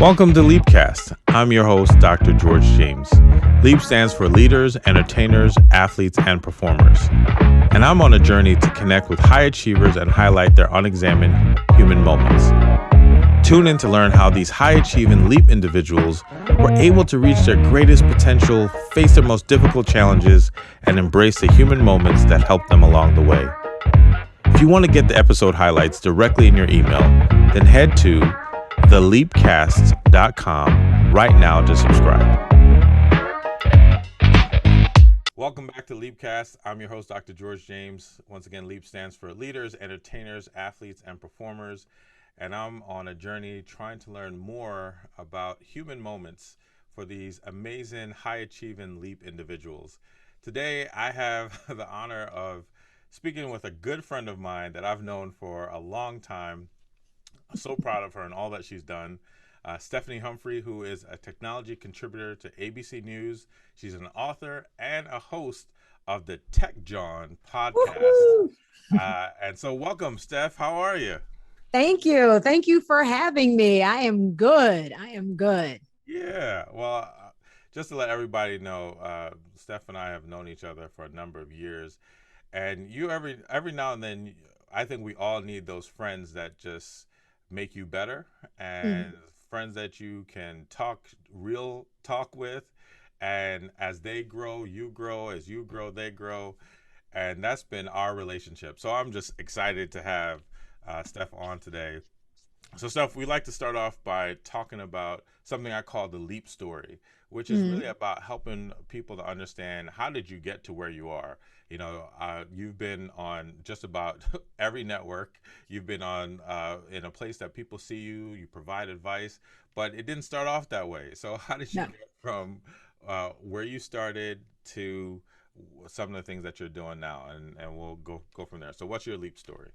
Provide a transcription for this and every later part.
Welcome to Leapcast. I'm your host, Dr. George James. Leap stands for leaders, entertainers, athletes, and performers. And I'm on a journey to connect with high achievers and highlight their unexamined human moments. Tune in to learn how these high-achieving Leap individuals were able to reach their greatest potential, face their most difficult challenges, and embrace the human moments that helped them along the way. If you want to get the episode highlights directly in your email, then head to theleapcast.com right now to subscribe. Welcome back to Leapcast. I'm your host, Dr. George James. Once again, Leap stands for leaders, entertainers, athletes, and performers. And I'm on a journey trying to learn more about human moments for these amazing, high-achieving Leap individuals. Today, I have the honor of speaking with a good friend of mine that I've known for a long time. I'm so proud of her and all that she's done. Stephanie Humphrey, who is a technology contributor to ABC News. She's an author and a host of the Tech John podcast. And so welcome, Steph. How are you? Thank you. Thank you for having me. I am good. Yeah. Well, just to let everybody know, Steph and I have known each other for a number of years. And you every now and then, I think we all need those friends that just make you better and friends that you can talk real talk with. And as they grow, you grow. As you grow, they grow. And that's been our relationship. So I'm just excited to have Steph on today. So Steph, we like to start off by talking about something I call the Leap story, which is really about helping people to understand how did you get to where you are. You know, you've been on just about every network. You've been on in a place that people see you. You provide advice, but it didn't start off that way. So how did you get from where you started to some of the things that you're doing now? And we'll go from there. So what's your Leap story?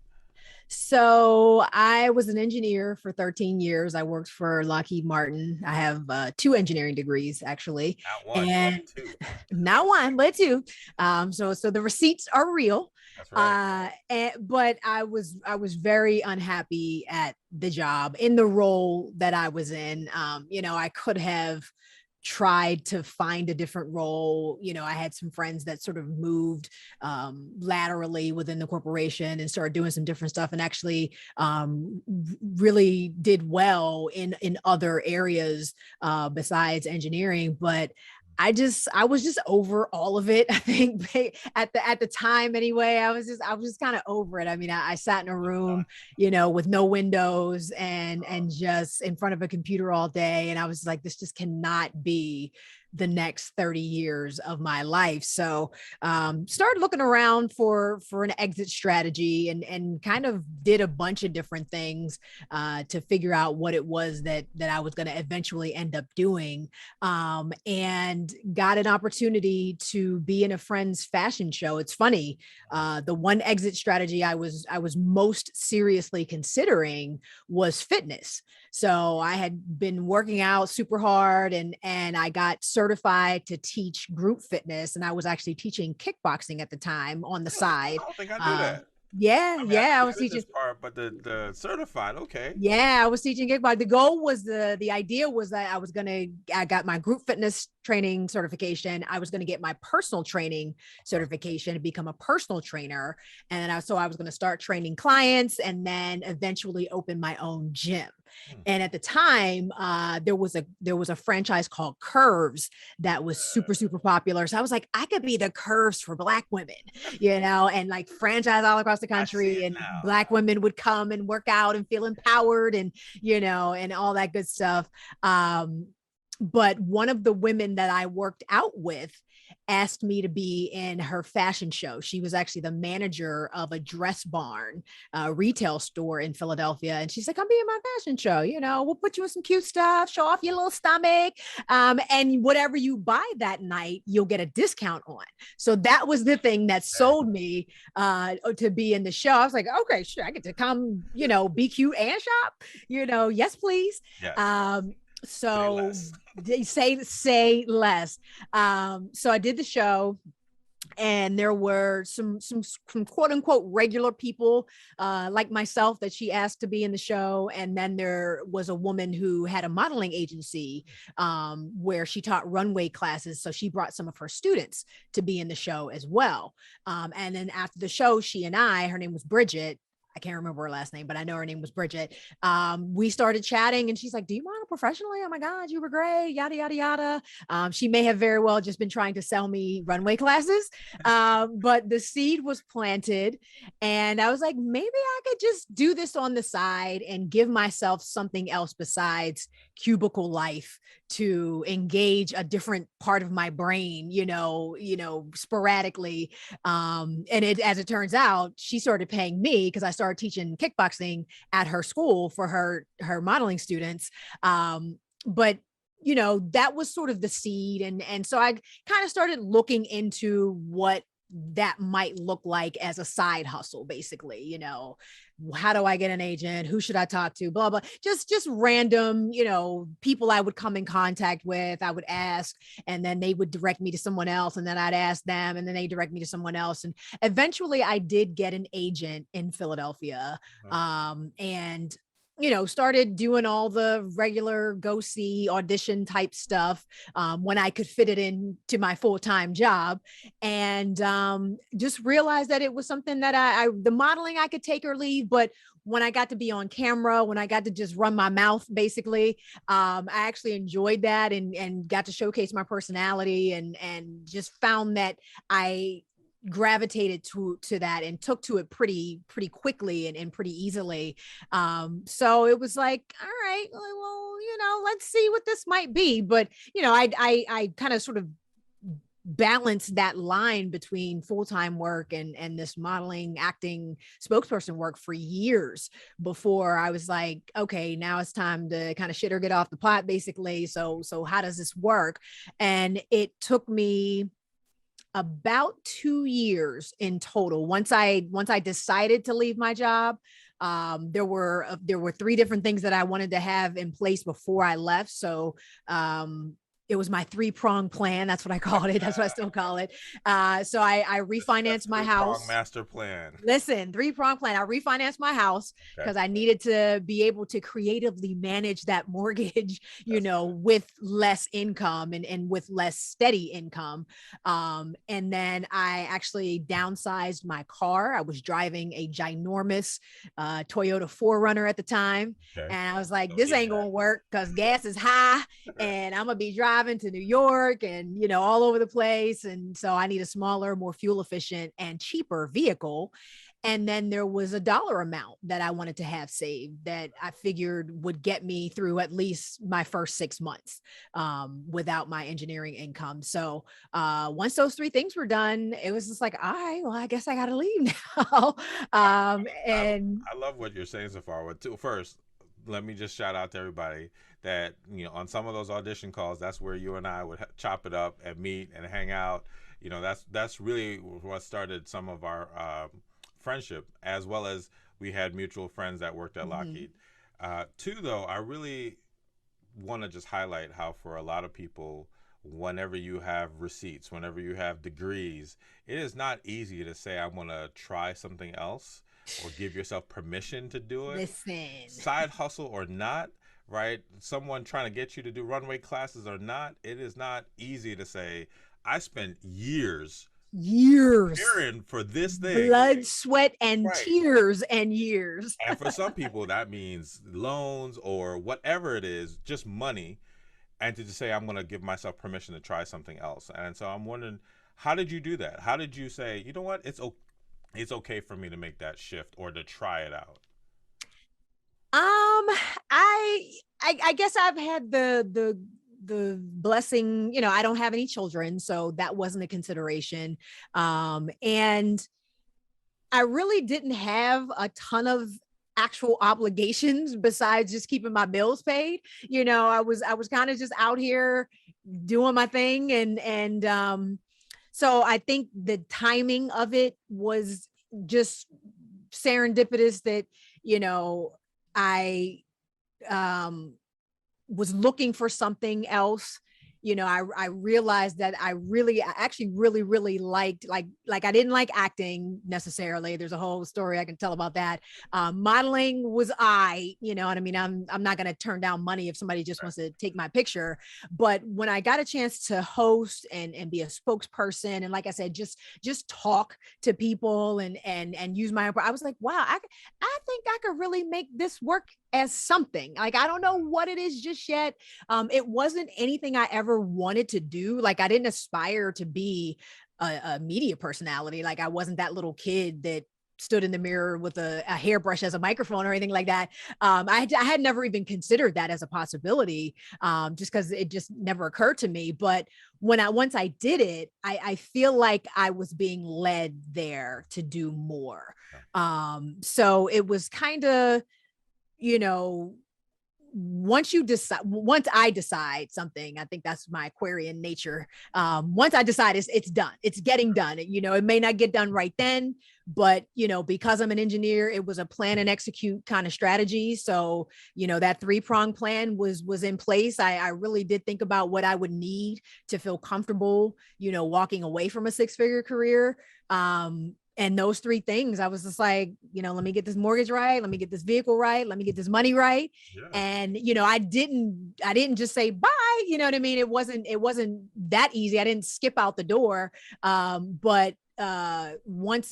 So I was an engineer for 13 years. I worked for Lockheed Martin. I have 2 engineering degrees, actually. Not one, and but 2. Not one, but 2. So the receipts are real. That's right. But I was very unhappy at the job, in the role that I was in. I could have tried to find a different role. I had some friends that sort of moved laterally within the corporation and started doing some different stuff, and actually really did well in other areas besides engineering. But I was just over all of it. I think at the time anyway, I was just kind of over it. I mean, I sat in a room, with no windows and just in front of a computer all day. And I was like, this just cannot be the next 30 years of my life. So started looking around for an exit strategy and kind of did a bunch of different things to figure out what it was that I was going to eventually end up doing, and got an opportunity to be in a friend's fashion show. It's funny. The one exit strategy I was most seriously considering was fitness. So I had been working out super hard and I got certified to teach group fitness. And I was actually teaching kickboxing at the time on the side. I don't think I knew that. I was teaching part, but the certified, okay. Yeah, I was teaching kickboxing. The goal was the idea was that I got my group fitness training certification. I was going to get my personal training certification to become a personal trainer. And then I was going to start training clients and then eventually open my own gym. And at the time, there was a franchise called Curves that was super, super popular. So I was like, I could be the Curves for Black women, and like franchise all across the country, and Black women would come and work out and feel empowered and, and all that good stuff. But one of the women that I worked out with asked me to be in her fashion show. She was actually the manager of a Dress Barn retail store in Philadelphia. And she's like, come be in my fashion show. We'll put you in some cute stuff, show off your little stomach. And whatever you buy that night, you'll get a discount on. So that was the thing that sold me to be in the show. I was like, okay, sure. I get to come, be cute and shop, yes, please. Yes. So say less. So I did the show. And there were some quote unquote regular people like myself that she asked to be in the show. And then there was a woman who had a modeling agency where she taught runway classes. So she brought some of her students to be in the show as well. And then after the show, she and her name was Bridget. I can't remember her last name, but I know her name was Bridget. We started chatting and she's like, do you model professionally? Oh my God, you were great, yada, yada, yada. She may have very well just been trying to sell me runway classes. But the seed was planted and I was like, maybe I could just do this on the side and give myself something else besides cubicle life to engage a different part of my brain, sporadically. And as it turns out, she started paying me because I started teaching kickboxing at her school for her modeling students. But that was sort of the seed. And so I kind of started looking into what that might look like as a side hustle, basically. How do I get an agent? Who should I talk to? Blah, blah, just random, people I would come in contact with. I would ask, and then they would direct me to someone else. And then I'd ask them, and then they direct me to someone else. And eventually I did get an agent in Philadelphia. And started doing all the regular go see audition type stuff when I could fit it into my full-time job, and just realized that it was something that the modeling I could take or leave, but when I got to be on camera, when I got to just run my mouth, basically, I actually enjoyed that and got to showcase my personality and just found that I gravitated to that and took to it pretty quickly and pretty easily. So it was like, all right, well, let's see what this might be. But, I kind of sort of balance that line between full-time work and this modeling, acting, spokesperson work for years before I was like, okay, now it's time to kind of shit or get off the pot, basically. So how does this work? And it took me about 2 years in total. Once I decided to leave my job, there were 3 different things that I wanted to have in place before I left. So it was my 3-prong plan. That's what I called it. That's what I still call it. So I refinanced my house. Master plan. Listen, 3-prong plan. I refinanced my house because I needed to be able to creatively manage that mortgage, with less income and with less steady income. And then I actually downsized my car. I was driving a ginormous Toyota 4Runner at the time. And I was like, this ain't going to work because gas is high and I'm going to be driving to New York and, all over the place. And so I need a smaller, more fuel efficient and cheaper vehicle. And then there was a dollar amount that I wanted to have saved that I figured would get me through at least my first 6 months without my engineering income. So once those 3 things were done, it was just like, all right, well, I guess I got to leave now. And I love what you're saying so far. First, let me just shout out to everybody that, on some of those audition calls, that's where you and I would chop it up and meet and hang out. That's really what started some of our friendship, as well as we had mutual friends that worked at Lockheed. 2, though, I really want to just highlight how for a lot of people, whenever you have receipts, whenever you have degrees, it is not easy to say, I'm going to try something else or give yourself permission to do it. Listen. Side hustle or not, right? Someone trying to get you to do runway classes or not, it is not easy to say, I spent years preparing for this thing. Blood, sweat, and tears and years. And for some people, that means loans or whatever it is, just money. And to just say, I'm going to give myself permission to try something else. And so I'm wondering, how did you do that? How did you say, you know what, it's okay for me to make that shift or to try it out? I guess I've had the blessing, I don't have any children, so that wasn't a consideration. And I really didn't have a ton of actual obligations besides just keeping my bills paid. I was kind of just out here doing my thing. And so I think the timing of it was just serendipitous that, I was looking for something else I realized that I actually really liked, like I didn't like acting necessarily. There's a whole story I can tell about that. Modeling was you know what I mean? I'm not going to turn down money if somebody just wants to take my picture. But when I got a chance to host and be a spokesperson, and like I said, just talk to people and use I was like, wow, I think I could really make this work as something. Like, I don't know what it is just yet. It wasn't anything I ever wanted to do. Like, I didn't aspire to be a media personality. Like, I wasn't that little kid that stood in the mirror with a hairbrush as a microphone or anything like that. I had never even considered that as a possibility, just because it just never occurred to me. But once I did it, I feel like I was being led there to do more. So it was kind of, once I decide something, I think that's my Aquarian nature. Once I decide it's done, it's getting done. It may not get done right then, but because I'm an engineer, it was a plan and execute kind of strategy. So, that 3-pronged plan was in place. I really did think about what I would need to feel comfortable, walking away from a 6-figure career. And those 3 things, I was just like, let me get this mortgage right. Let me get this vehicle right. Let me get this money right. Yeah. And, I didn't just say bye. You know what I mean? It wasn't that easy. I didn't skip out the door. But once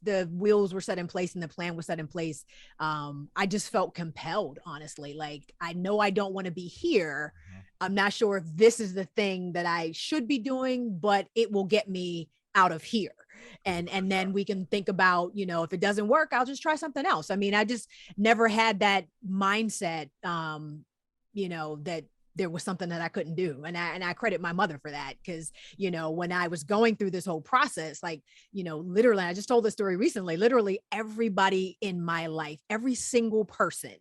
the wheels were set in place and the plan was set in place, I just felt compelled, honestly. Like, I know I don't want to be here. I'm not sure if this is the thing that I should be doing, but it will get me out of here. And then we can think about, if it doesn't work, I'll just try something else. I mean, I just never had that mindset, that there was something that I couldn't do. And I credit my mother for that. Cause, when I was going through this whole process, like, literally, I just told this story recently, literally everybody in my life, every single person,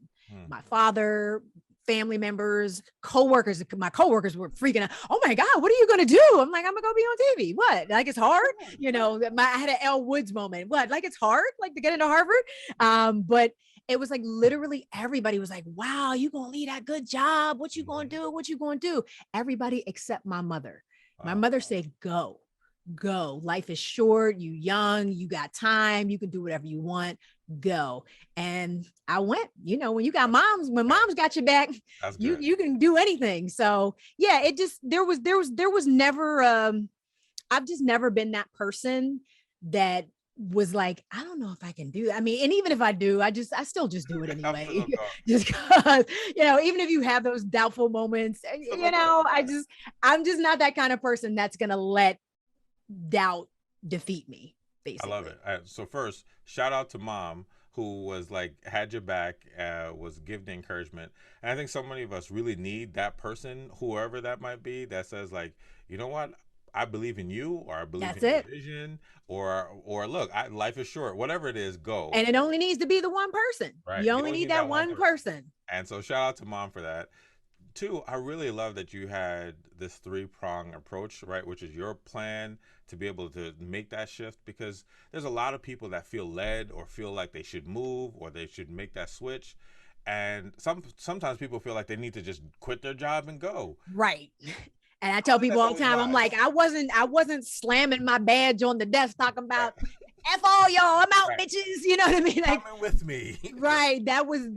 my father, family members, coworkers, my coworkers were freaking out. Oh my God, what are you going to do? I'm like, I'm gonna go be on TV. What? Like, it's hard. I had an Elle Woods moment. What? Like, it's hard, like, to get into Harvard. But it was like, literally everybody was like, wow, you gonna leave that good job. What you gonna do? What you gonna do? Everybody except my mother. My mother said, go. Life is short. You young, you got time. You can do whatever you want. Go. And I went. When you got when mom's got your back, you can do anything. So yeah, it just, there was never, I've just never been that person that was like, I don't know if I can do that. I mean, and even if I do, I still just do it anyway. Just because, even if you have those doubtful moments, I'm just not that kind of person that's going to let doubt defeat me, basically. I love it. So first, shout out to mom, who was like, had your back, was giving encouragement. And I think so many of us really need that person, whoever that might be, that says like, you know what, I believe in you, or I believe in your vision, or look, life is short, whatever it is, go. And it only needs to be the one person. Right. You only need that one person. And so shout out to mom for that. 2, I really love that you had this 3-prong approach, right? Which is your plan to be able to make that shift, because there's a lot of people that feel led or feel like they should move or they should make that switch. And sometimes people feel like they need to just quit their job and go. Right. And I tell people all the time, I'm like, I wasn't slamming my badge on the desk talking about F all y'all, I'm out, bitches. You know what I mean? Like, coming with me. Right. That was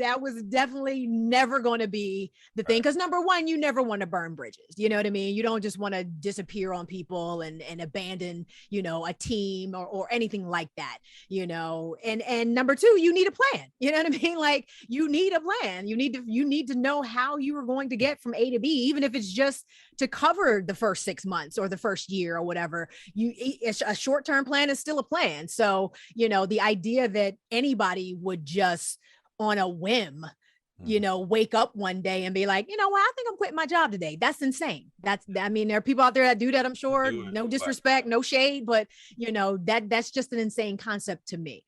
definitely never going to be the thing. Because number one, you never want to burn bridges. You know what I mean? You don't just want to disappear on people and abandon, a team or anything like that, and number 2, you need a plan. You know what I mean? Like, you need a plan. You need to know how you are going to get from A to B, even if it's just to cover the first 6 months or the first year or whatever. A short-term plan is still a plan. So, the idea that anybody would just on a whim, wake up one day and be like, what, I think I'm quitting my job today. That's insane. There are people out there that do that, I'm sure. No disrespect, no shade, but that's just an insane concept to me.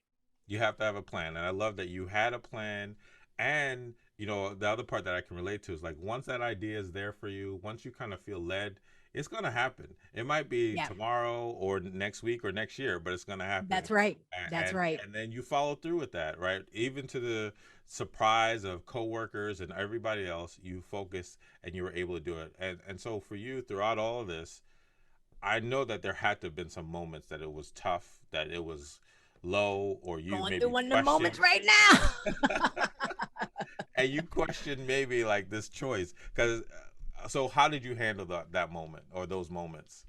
You have to have a plan. And I love that you had a plan, and the other part that I can relate to is like once that idea is there for you, once you kind of feel led, it's going to happen. It might be Yeah, tomorrow or next week or next year, but it's going to happen. that's right. And, That's and right. and then you follow through with that, right? Even to the surprise of coworkers and everybody else, you focus and you were able to do it. And so for you throughout all of this, I know that there had to have been some moments that it was tough, that it was low, or you Going through maybe one of the moments questioned right now. and you question maybe like this choice because so how did you handle that moment or those moments?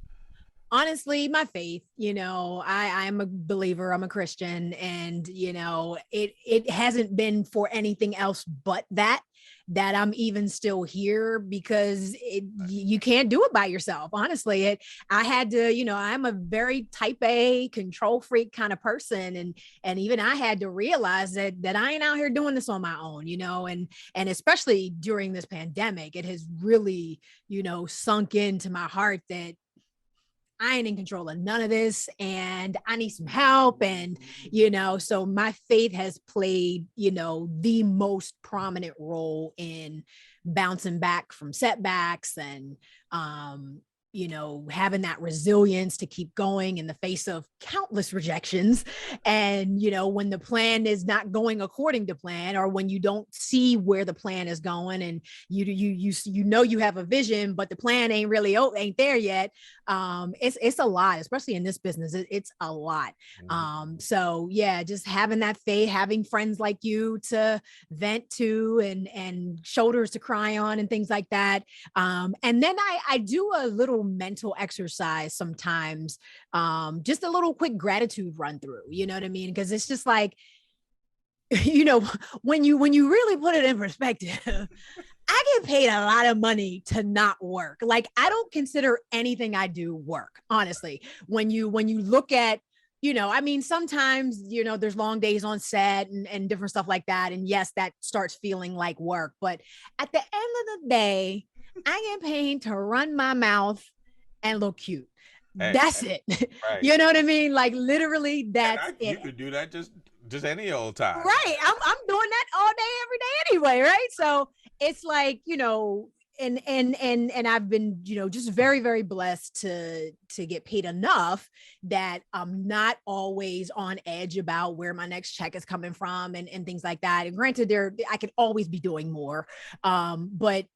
Honestly, my faith, I'm a believer, I'm a Christian, and it hasn't been for anything else but that I'm even still here, because you can't do it by yourself. Honestly, I had to, I'm a very type A control freak kind of person, and even I had to realize that I ain't out here doing this on my own, and especially during this pandemic, it has really, sunk into my heart that I ain't in control of none of this and I need some help. And, so my faith has played, the most prominent role in bouncing back from setbacks and, having that resilience to keep going in the face of countless rejections. And, when the plan is not going according to plan, or when you don't see where the plan is going, and you have a vision, but the plan ain't there yet. It's a lot, especially in this business. It's a lot. Mm-hmm. So yeah, just having that faith, having friends like you to vent to, and shoulders to cry on and things like that. And then I do a little mental exercise sometimes, just a little quick gratitude run through, you know what I mean? Because it's just like, you know, when you really put it in perspective, I get paid a lot of money to not work. Like, I don't consider anything I do work, honestly. When you look at, I mean, sometimes, there's long days on set and different stuff like that. And yes, that starts feeling like work. But at the end of the day, I get paid to run my mouth and look cute. Hey, That's it. right. You know what I mean? Like, literally, And that's you it. could do that just any old time. Right. I'm doing that all day, every day anyway. Right. So it's like, and I've been, just very, very blessed to get paid enough that I'm not always on edge about where my next check is coming from, and things like that. And granted, I could always be doing more. But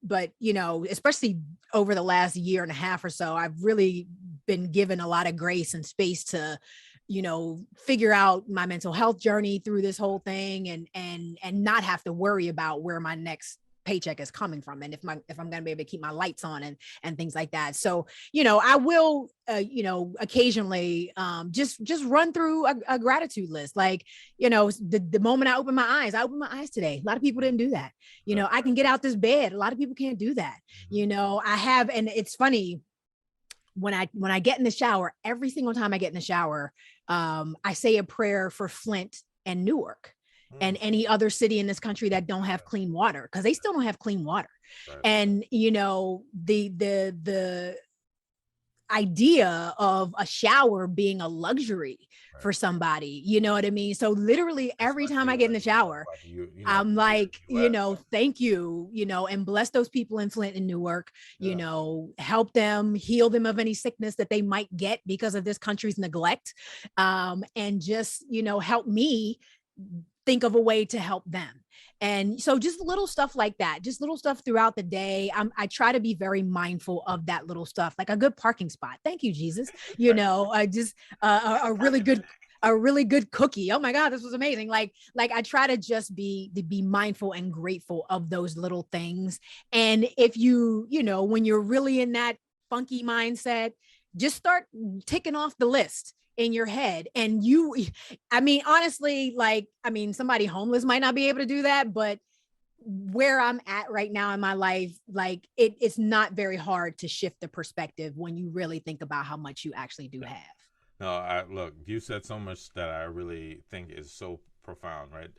especially over the last year and a half or so, I've really been given a lot of grace and space to, figure out my mental health journey through this whole thing, and not have to worry about where my next paycheck is coming from, and if I'm going to be able to keep my lights on, and things like that. So, I will, occasionally, just run through a gratitude list. Like, the moment I opened my eyes today. A lot of people didn't do that. I can get out this bed. A lot of people can't do that. I have, and it's funny, when I get in the shower, every single time I get in the shower, I say a prayer for Flint and Newark and Mm, any other city in this country that don't have clean water, because they still don't have clean water. right. And the idea of a shower being a luxury Right. for somebody, you know what I mean? So literally every time Especially I get in when the you talk shower, about I'm here like, in the U.S. thank you, and bless those people in Flint and Newark, Yeah. help them, heal them of any sickness that they might get because of this country's neglect. And just, help me think of a way to help them. And so just little stuff like that, just little stuff throughout the day. I try to be very mindful of that little stuff, like a good parking spot. Thank you, Jesus. Right. I just, How's the a really parking good, today? a really good cookie. Oh my God, this was amazing. Like I try to just be mindful and grateful of those little things. And if when you're really in that funky mindset, just start ticking off the list in your head. And I mean, honestly, somebody homeless might not be able to do that, but where I'm at right now in my life, like it's not very hard to shift the perspective when you really think about how much you actually do have. No, look, you said so much that I really think is so profound, right?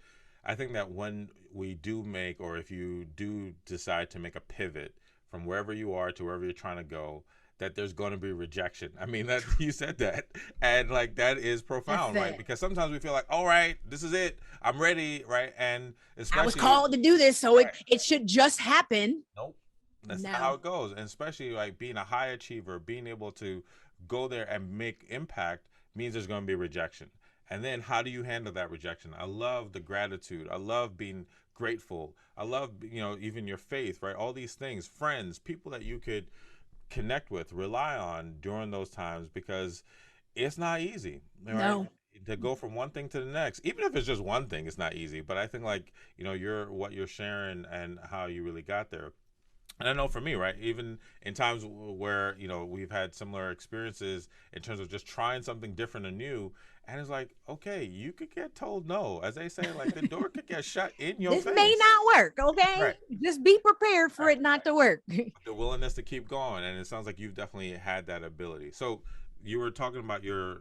I think that when we do make, or if you do decide to make a pivot from wherever you are to wherever you're trying to go, that there's going to be rejection. I mean, that you said that, and like that is That's profound, right? it. Because sometimes we feel like, all right, this is it, I'm ready, right? And I was especially, called to do this, so right, it should just happen. nope, that's not how No, it goes. And especially like being a high achiever, being able to go there and make impact means there's going to be rejection. And then how do you handle that rejection? I love the gratitude. I love being grateful. I love, even your faith, right? All these things, friends, people that you could connect with, rely on during those times, because it's not easy, right? no. To go from one thing to the next, even if it's just one thing, it's not easy. But I think like, what you're sharing and how you really got there. And I know for me, right, even in times where, we've had similar experiences in terms of just trying something different and new. And it's like, okay, you could get told no. As they say, like the door could get shut in your This may face. not work. Okay, Right. just be prepared for Right. it not to work. The willingness to keep going, and it sounds like you've definitely had that ability. So you were talking about you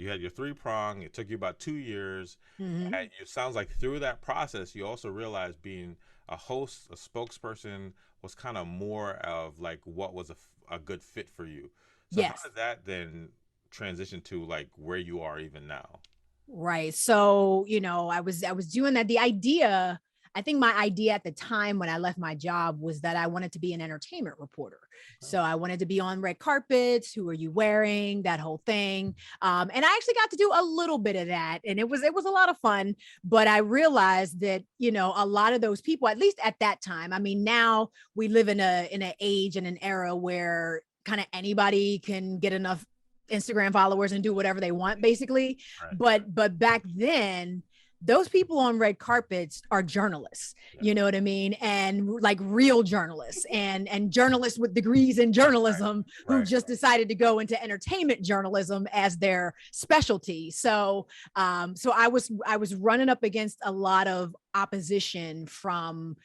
had your three prong. It took you about 2 years, Hmm. and it sounds like through that process, you also realized being a host, a spokesperson was kind of more of like what was a good fit for you. So how Yes. did that then transition to like where you are even now? Right. So, I was doing that. The idea, I think my idea at the time when I left my job was that I wanted to be an entertainment reporter. Okay. So I wanted to be on red carpets. Who are you wearing? That whole thing. And I actually got to do a little bit of that, and it was a lot of fun. But I realized that a lot of those people, at least at that time, I mean, now we live in an age and an era where kind of anybody can get enough Instagram followers and do whatever they want, basically. Right. But back then, those people on red carpets are journalists, Yeah. you know what I mean, and like real journalists, and journalists with degrees in Right. journalism who Right. just decided to go into entertainment journalism as their specialty. So I was running up against a lot of opposition from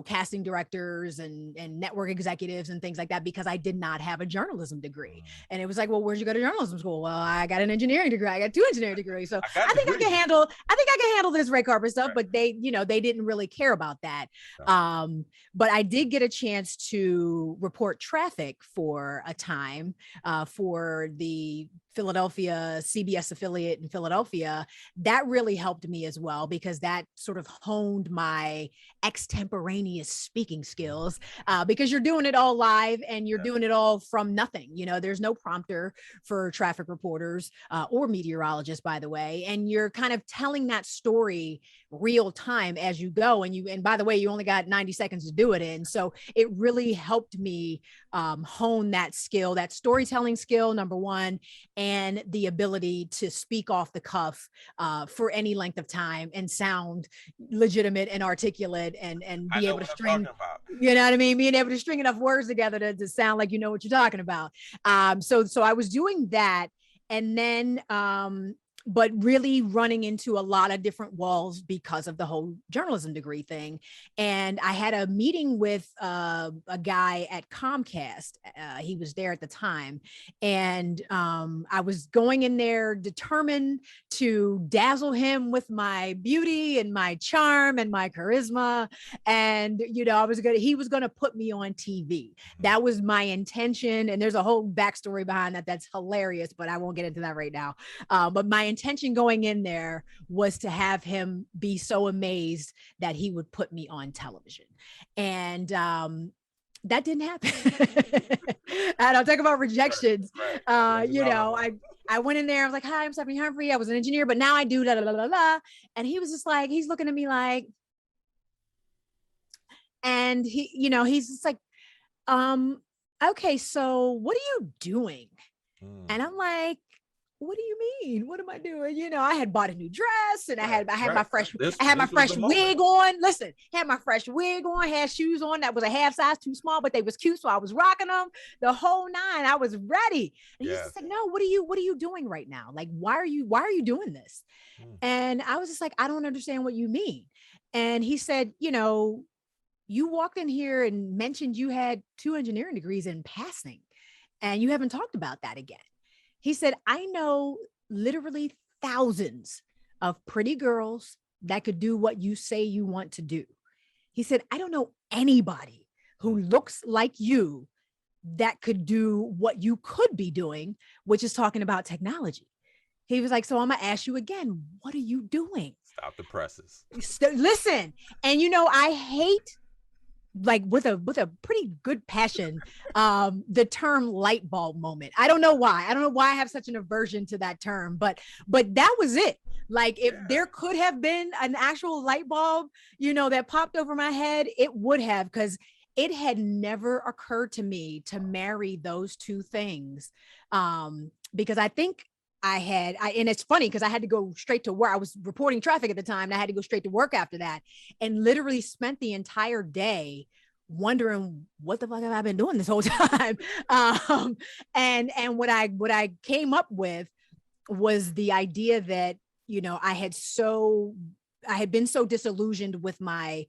casting directors and network executives and things like that, because I did not have a journalism degree. Mm. And it was like, well, where'd you go to journalism school? Well, I got an engineering degree. I got 2 engineering degrees. So I got I think I can degrees. handle, I think I can handle this red carpet stuff, Right. but they didn't really care about that. Yeah. But I did get a chance to report traffic for a time, for the Philadelphia CBS affiliate in Philadelphia. That really helped me as well, because that sort of honed my extemporaneous speaking skills, because you're doing it all live and you're Yeah. doing it all from nothing. There's no prompter for traffic reporters, or meteorologists, by the way, and you're kind of telling that story real time as you go. And by the way, you only got 90 seconds to do it in. So it really helped me hone that skill, that storytelling skill, number one, and the ability to speak off the cuff for any length of time and sound legitimate and articulate, and I be know able to what I'm talking string, about. you know what I mean? Being able to string enough words together to sound like you know what you're talking about. So I was doing that, and then but really running into a lot of different walls because of the whole journalism degree thing. And I had a meeting with a guy at Comcast. He was there at the time, and I was going in there determined to dazzle him with my beauty and my charm and my charisma. And he was gonna put me on TV. Mhm. That was my intention. And there's a whole backstory behind that that's hilarious, but I won't get into that right now. But my intention going in there was to have him be so amazed that he would put me on television. And that didn't happen. And I'll talk about Right. rejections. Right. Uh, What's it you all know, about? I I went in there. I was like, "Hi, I'm Stephanie Humphrey. I was an engineer, but now I do da da da da da." And he was just like, he's looking at me like, and he's just like, um, "Okay, so what are you doing?" Mm. And I'm like, what do you mean? What am I doing? I had bought a new dress, and I Right. had I had my Right. fresh This I had my this was the fresh moment. wig on. Listen, had my fresh wig on, had shoes on that was a half size too small, but they was cute, so I was rocking them the whole nine. I was ready. And he's Yes. just like, "No, what are you doing right now? Like, why are you doing this?" Mm. And I was just like, "I don't understand what you mean." And he said, "You walked in here and mentioned you had 2 engineering degrees in passing, and you haven't talked about that again." He said, "I know literally thousands of pretty girls that could do what you say you want to do." He said, "I don't know anybody Mm. who looks like you that could do what you could be doing, which is talking about technology. He was like, so I'm gonna ask you again, what are you doing? Stop the presses. Listen, and you know, I hate, like, with a pretty good passion, the term light bulb moment. I don't know why. I have such an aversion to that term, but that was it. Like, if there could have been an actual light bulb, you know, that popped over my head, it would have, because it had never occurred to me to marry those two things. Because I think and it's funny because I had to go straight to work. I was reporting traffic at the time, and I had to go straight to work after that, and literally spent the entire day wondering, what the fuck have I been doing this whole time? And what I came up with was the idea that, you know, I had been so disillusioned with my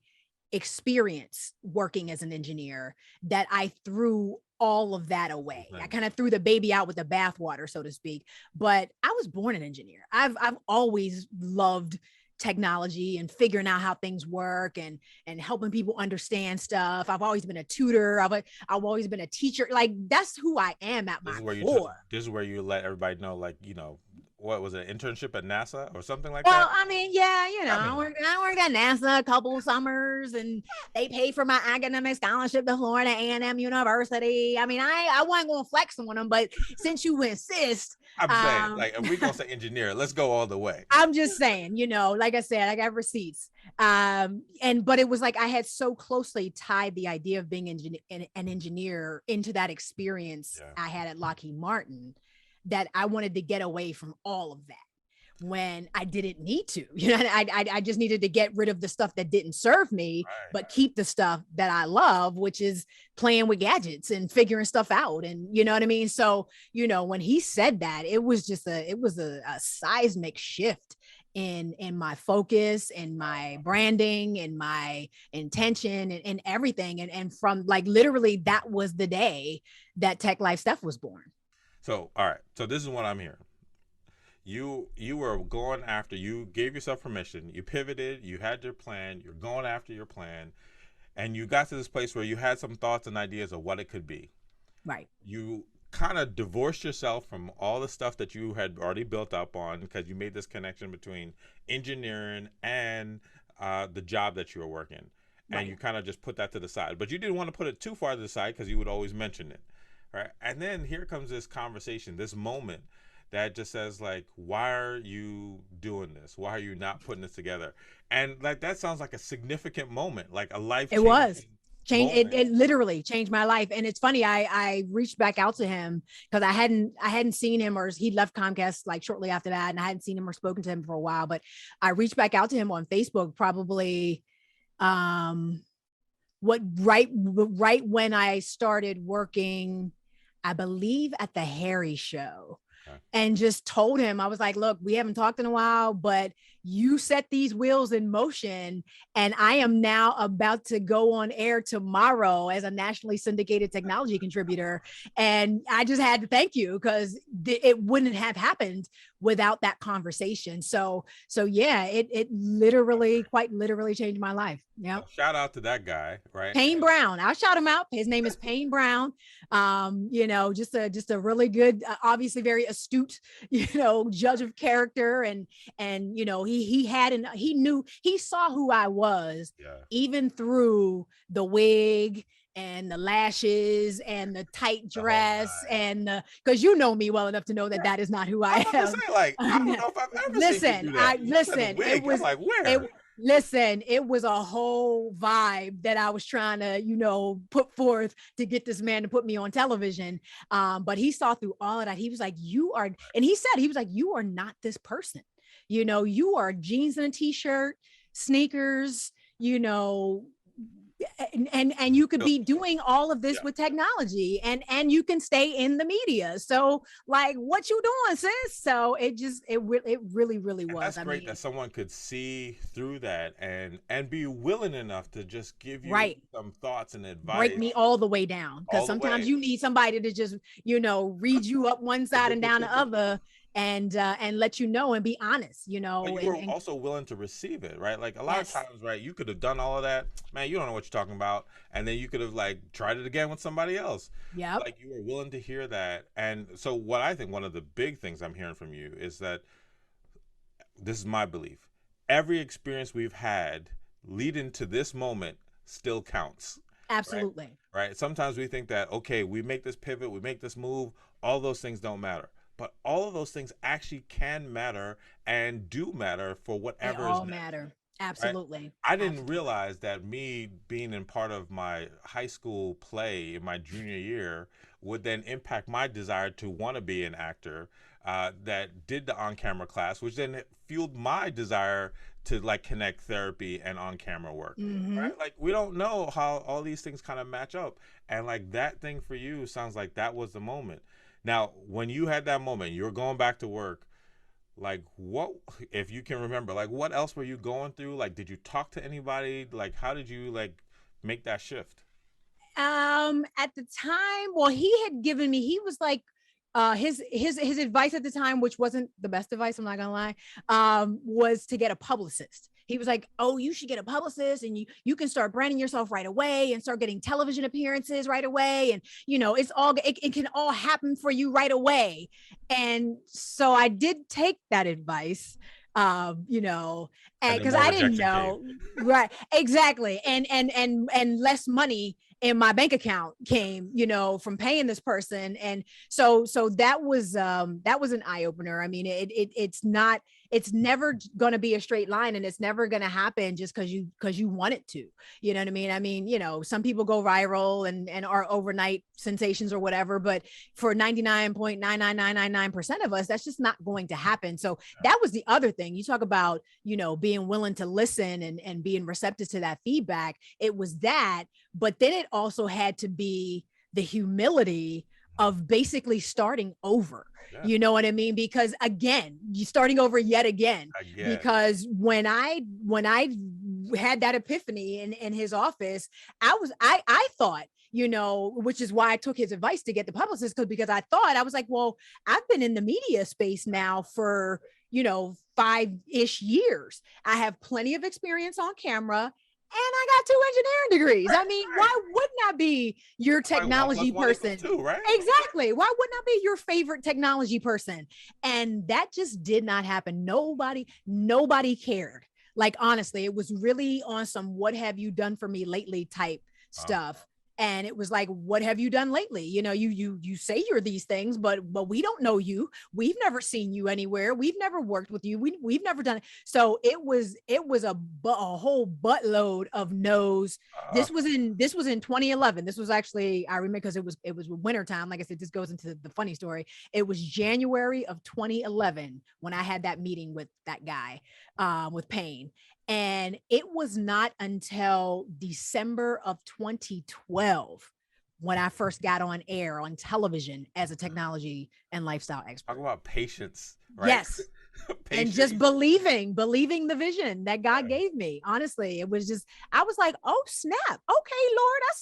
experience working as an engineer that I threw all of that away. I kind of threw the baby out with the bathwater, so to speak. But I was born an engineer. I've always loved technology and figuring out how things work and helping people understand stuff. I've always been a tutor. I've always been a teacher. Like, that's who I am at my core. This is where you let everybody know, like, you know, what was it, an internship at NASA or something like Well, that? I mean, yeah, you know, I worked at NASA a couple of summers, and they paid for my academic scholarship to Florida A&M University. I mean, I wasn't going to flex on them, but since you insist, I'm saying, like, if we gonna say engineer, let's go all the way. I'm just saying, you know, like I said, I got receipts. But it was like I had so closely tied the idea of being an engineer into that experience I had at Lockheed Martin, that I wanted to get away from all of that when I didn't need to. You know, I just needed to get rid of the stuff that didn't serve me, but keep the stuff that I love, which is playing with gadgets and figuring stuff out. And you know what I mean? So, you know, when he said that, it was a seismic shift in my focus and my branding and my intention and everything. And from, like, literally, that was the day that Tech Life Steph was born. So, all right. So this is what I'm hearing. You were going after, you gave yourself permission, you pivoted, you had your plan, you're going after your plan, and you got to this place where you had some thoughts and ideas of what it could be. Right. You kind of divorced yourself from all the stuff that you had already built up on, because you made this connection between engineering and the job that you were working. And you kind of just put that to the side. But you didn't want to put it too far to the side because you would always mention it. Right. And then here comes this conversation, this moment that just says, like, why are you doing this? Why are you not putting this together? And, like, that sounds like a significant moment, like a life. It was. It literally changed my life. And it's funny, I reached back out to him because I hadn't seen him, or he left Comcast like shortly after that, and I hadn't seen him or spoken to him for a while. But I reached back out to him on Facebook, probably right when I started working, I believe, at the Harry Show, and just told him, I was like, look, we haven't talked in a while, but you set these wheels in motion, and I am now about to go on air tomorrow as a nationally syndicated technology contributor. And I just had to thank you, because it wouldn't have happened without that conversation. So yeah, it literally, quite literally changed my life. Yeah. Shout out to that guy, right? Payne Brown. I'll shout him out. His name is Payne Brown. You know, just a really good, obviously very astute, you know, judge of character. And, you know, he saw who I was, even through the wig and the lashes and the tight dress, and because you know me well enough to know that is not who I am. Say, like, I don't know if I've ever seen you do that. It was like, where? It was a whole vibe that I was trying to, you know, put forth to get this man to put me on television. But he saw through all of that. He was like, he was like, you are not this person. You know, you are jeans and a t-shirt, sneakers, you know, and you could be doing all of this with technology, and you can stay in the media. So, like, what you doing, sis? So it really was. That's great that someone could see through that and be willing enough to just give you some thoughts and advice. Break me all the way down, because sometimes you need somebody to just, you know, read you up one side and down the other. and let you know and be honest, But you were and also willing to receive it, right? Like a lot of yes, times, right? You could have done all of that, man. You don't know what you're talking about, and then you could have like tried it again with somebody else. yep, Like you were willing to hear that, and so what I think one of the big things I'm hearing from you is that this is my belief. Every experience we've had leading to this moment still counts, right? absolutely. Right. Sometimes we think that, okay, we make this pivot, we make this move, all those things don't matter. But all of those things actually can matter and do matter for They whatever is all next, matter. right? Absolutely. I didn't Absolutely. realize that me being in part of my high school play in my junior year would then impact my desire to want to be an actor. That did the on-camera class, which then fueled my desire to like connect therapy and on-camera work. Hmm. Right? Like we don't know how all these things kind of match up, and like that thing for you sounds like that was the moment. Now, when you had that moment, you were going back to work, like what, if you can remember, like what else were you going through? Like did you talk to anybody? Like how did you like make that shift? At the time, well, he had given me, he was like, his advice at the time, which wasn't the best advice, I'm not gonna lie, was to get a publicist. He was like, "Oh, you should get a publicist, and you can start branding yourself right away, and start getting television appearances right away, and it can all happen for you right away." And so I did take that advice, and And then because more I didn't rejection came. know, right, exactly, and less money in my bank account came, from paying this person. And so that was an eye opener. I mean, it's never going to be a straight line, and it's never going to happen just because you want it to. You know what I mean? I mean, some people go viral and are overnight sensations or whatever, but for 99.99999% of us, that's just not going to happen. So that was the other thing. You talk about, being willing to listen and being receptive to that feedback. It was that, but then it also had to be the humility of basically starting over. Yeah, You know what I mean? Because again, you starting over yet again. again. Because when I had that epiphany in his office, I thought, which is why I took his advice to get the publicist, because I thought, I was like, well, I've been in the media space now for 5-ish years. I have plenty of experience on camera, and I got 2 engineering degrees. I mean, Right. why wouldn't I be your Like one plus technology one equals person? two, right? Exactly. Why wouldn't I be your favorite technology person? And that just did not happen. Nobody cared. Like, honestly, it was really on some "what have you done for me lately" type Uh, stuff. And it was like, "What have you done lately? You say you're these things, but we don't know you. We've never seen you anywhere. We've never worked with you. We've never done it." So it was a whole buttload of no's. uh, This was in 2011. This was actually, I remember, because it was wintertime. Like I said, this goes into the funny story. It was January of 2011 when I had that meeting with that guy, with Payne. And it was not until December of 2012 when I first got on air on television as a technology and lifestyle talk expert. about patience, right? Yes. And just Patience. believing the vision that God gave me. Honestly, it was just, I was like, "Oh snap. Okay, Lord, I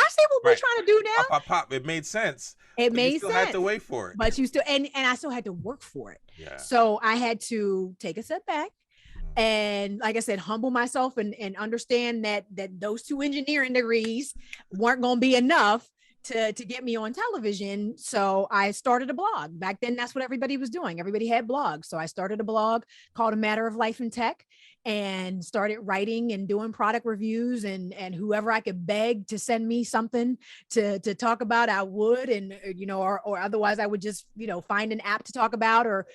see what we're Right. trying to do now." Pop, pop, pop. It made sense, It but you made still had to sense. wait for it. But you still, and I still had to work for it. Yeah. So I had to take a step back, Mm. and, like I said, humble myself, and understand that those 2 engineering degrees weren't going to be enough to get me on television. So I started a blog. Back then, that's what everybody was doing. Everybody had blogs. So I started a blog called A Matter of Life in Tech, and started writing and doing product reviews, and whoever I could beg to send me something to talk about, I would. And or otherwise I would just find an app to talk about, or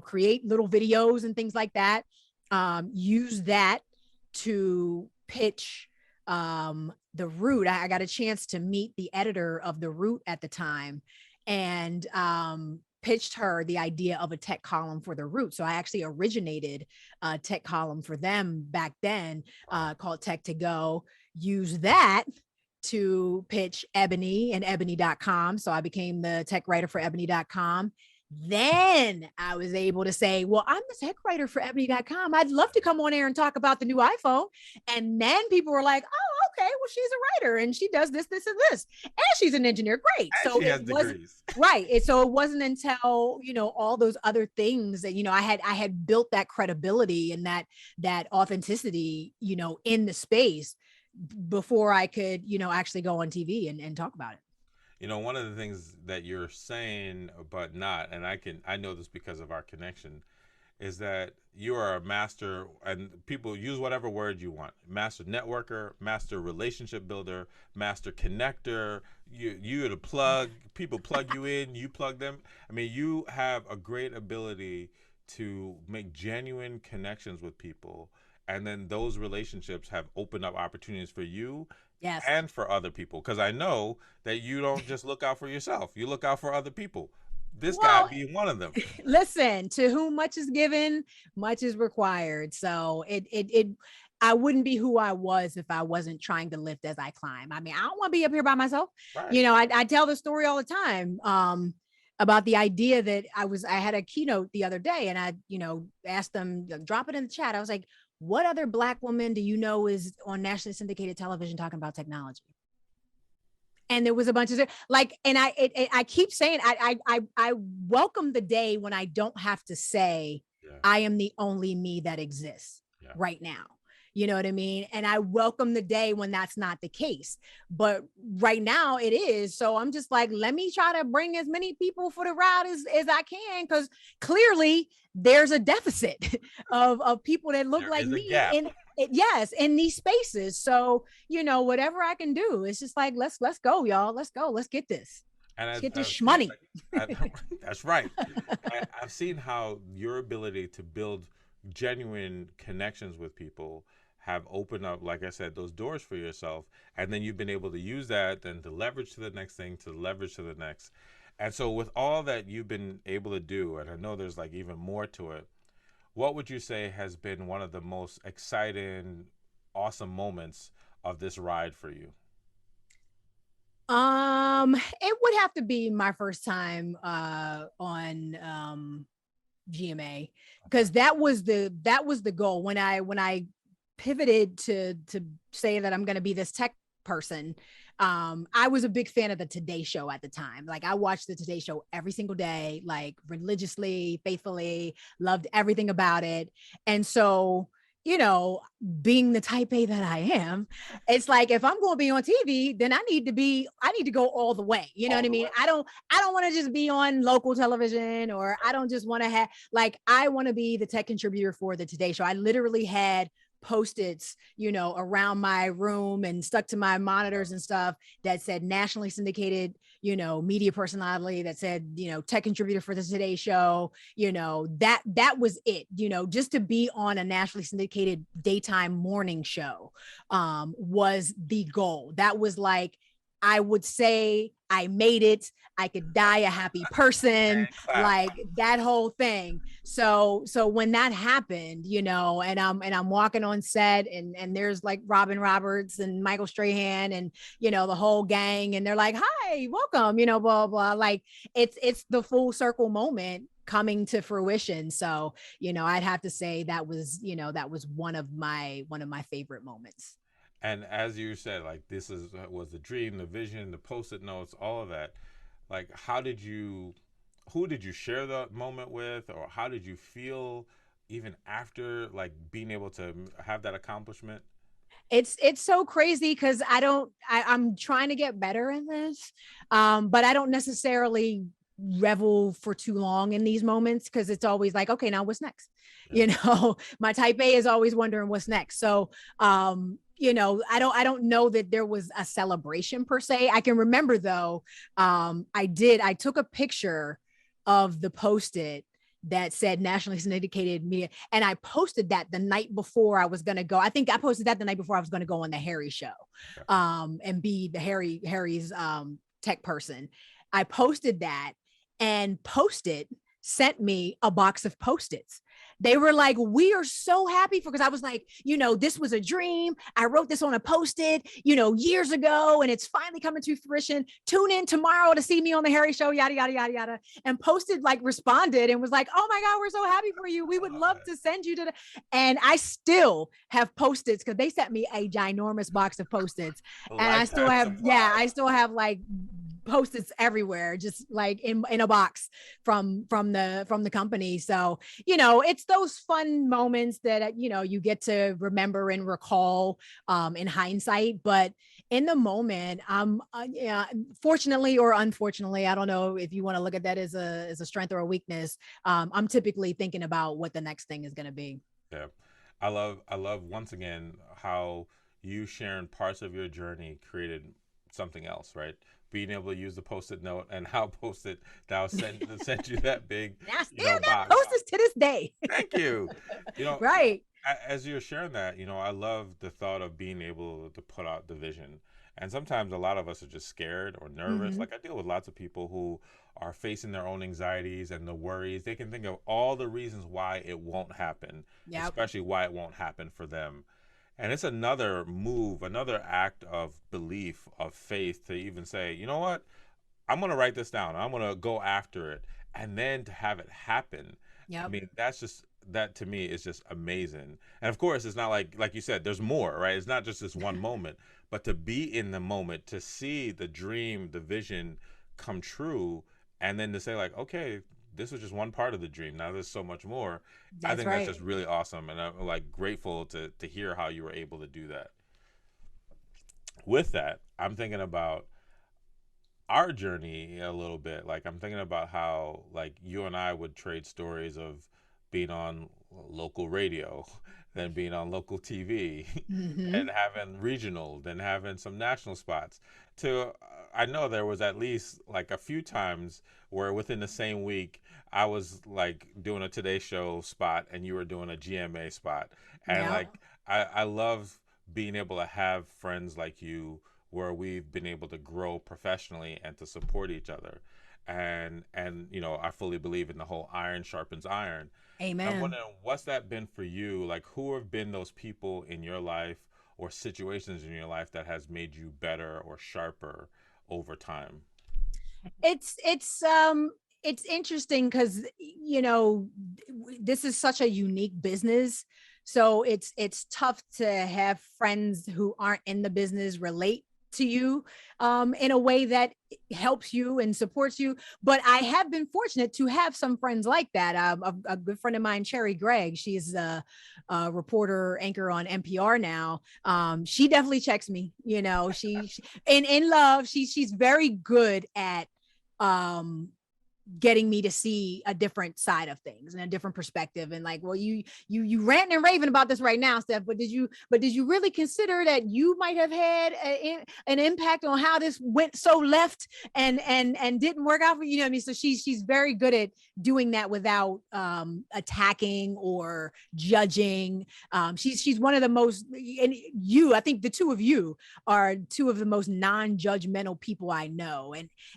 create little videos and things like that. Use that to pitch The Root. I got a chance to meet the editor of The Root at the time, and pitched her the idea of a tech column for The Root. So I actually originated a tech column for them back then, Wow. called Tech to Go. Use that to pitch Ebony and ebony.com. So I became the tech writer for ebony.com. Then I was able to say, "Well, I'm the tech writer for ebony.com. I'd love to come on air and talk about the new iPhone." And then people were like, "Oh, okay, well, she's a writer and she does this, this, and this, and she's an engineer. Great. And So she it has wasn't degrees. right. So it wasn't until, all those other things that, I had built that credibility and that authenticity, in the space before I could, actually go on TV and talk about it. One of the things that you're saying, but not, and I know this because of our connection, is that you are a master, and people use whatever word you want: master networker, master relationship builder, master connector. You're the plug. People plug you in, you plug them. I mean, you have a great ability to make genuine connections with people, and then those relationships have opened up opportunities for you Yes. and for other people, because I know that you don't just look out for yourself, you look out for other people, this guy Well, being one of them. listen, to whom much is given, much is required. So I wouldn't be who I was if I wasn't trying to lift as I climb. I mean, I don't want to be up here by myself. Right. I tell the story all the time. About the idea that I had a keynote the other day and I, asked them, drop it in the chat. I was like, what other Black woman do you know is on nationally syndicated television talking about technology? And there was a bunch of like, and I keep saying, I welcome the day when I don't have to say, Yeah. I am the only me that exists right now. You know what I mean? And I welcome the day when that's not the case. But right now it is. So I'm just like, let me try to bring as many people for the ride as I can, because clearly there's a deficit of people that look There like is a me gap. yes, in these spaces. So, whatever I can do, it's just like, let's go, y'all. Let's go. Let's get this. And Let's get this seen, shmoney. that's right. I've seen how your ability to build genuine connections with people have opened up, like I said, those doors for yourself, and then you've been able to use that then to leverage to the next thing, to leverage to the next. And so with all that you've been able to do, and I know there's like even more to it, what would you say has been one of the most exciting, awesome moments of this ride for you? It would have to be my first time on GMA, because that was the goal when I pivoted to say that I'm going to be this tech person. I was a big fan of the Today Show at the time. Like, I watched the Today Show every single day, like religiously, faithfully, loved everything about it. And so, being the type A that I am, it's like, if I'm going to be on TV, then I need to go all the way. You know All what I the mean? way. I don't want to just be on local television, or I don't just want to have, like, I want to be the tech contributor for the Today Show. I literally had Post-its, around my room and stuck to my monitors and stuff that said nationally syndicated, media personality, that said, tech contributor for the Today Show, that was it, just to be on a nationally syndicated daytime morning show was the goal. That was like, I would say I made it. I could die a happy person, like that whole thing. So when that happened, and I'm walking on set, and there's like Robin Roberts and Michael Strahan and the whole gang, and they're like, "Hi, welcome," blah blah. Like, it's the full circle moment coming to fruition. So I'd have to say that was one of my favorite moments. And as you said, like, this was the dream, the vision, the post-it notes, all of that. Like, who did you share the moment with, or how did you feel even after, like, being able to have that accomplishment? It's so crazy, because I'm trying to get better in this, but I don't necessarily revel for too long in these moments, because it's always like, okay, now what's next? My type A is always wondering what's next. So I don't know that there was a celebration per se. I can remember though, I took a picture of the Post-it that said nationally syndicated media, and I posted that the night before I was going to go. I think I posted that the night before I was going to go on the Harry show, and be the Harry's tech person. I posted that, and posted sent me a box of Post-its. They were like, we are so happy for, because I was like, this was a dream. I wrote this on a Post-it, years ago, and it's finally coming to fruition. Tune in tomorrow to see me on the Harry Show, yada, yada, yada, yada. And Post-it like responded and was like, oh my God, we're so happy for you. We would love to send you to the, and I still have Post-its because they sent me a ginormous box of Post-its. And I still have, I still have like Post-its everywhere, just like in a box from the company. So it's those fun moments that you get to remember and recall in hindsight, but in the moment, fortunately or unfortunately, I don't know if you want to look at that as a strength or a weakness, I'm typically thinking about what the next thing is going to be. Yeah. I love once again how you sharing parts of your journey created something else, right? Being able to use the Post-it note and how Post-it now sent you that big, I still got box. Post-its to this day. Thank you. Right. As you're sharing that, I love the thought of being able to put out the vision. And sometimes a lot of us are just scared or nervous. Like I deal with lots of people who are facing their own anxieties and the worries. They can think of all the reasons why it won't happen, especially why it won't happen for them. And it's another move, another act of belief, of faith to even say, you know what? I'm going to write this down. I'm going to go after it. And then to have it happen. I mean, that to me is just amazing. And of course, it's not like you said, there's more, right? It's not just this one moment, but to be in the moment, to see the dream, the vision come true, and then to say like, okay, this was just one part of the dream. Now there's so much more. I think that's just really awesome. And I'm like grateful to hear how you were able to do that. With that, I'm thinking about our journey a little bit. Like I'm thinking about how like you and I would trade stories of being on local radio, then being on local TV, and having regional, then having some national spots. I know there was at least like a few times where within the same week I was like doing a Today Show spot and you were doing a GMA spot, and like I love being able to have friends like you where we've been able to grow professionally and to support each other. And I fully believe in the whole iron sharpens iron. Amen. I'm wondering what's that been for you? Like who have been those people in your life or situations in your life that has made you better or sharper over time? It's interesting because this is such a unique business, so it's tough to have friends who aren't in the business relate to you in a way that helps you and supports you. But I have been fortunate to have some friends like that. A good friend of mine, Cherry Gregg, she's a reporter anchor on NPR now. She definitely checks me, she in love, she's very good at getting me to see a different side of things and a different perspective. And like, well, you ranting and raving about this right now, Steph, but did you really consider that you might have had an impact on how this went so left and didn't work out for you? You know what I mean? So she's very good at doing that without attacking or judging. She's one of the most, and I think the two of you are two of the most non-judgmental people I know.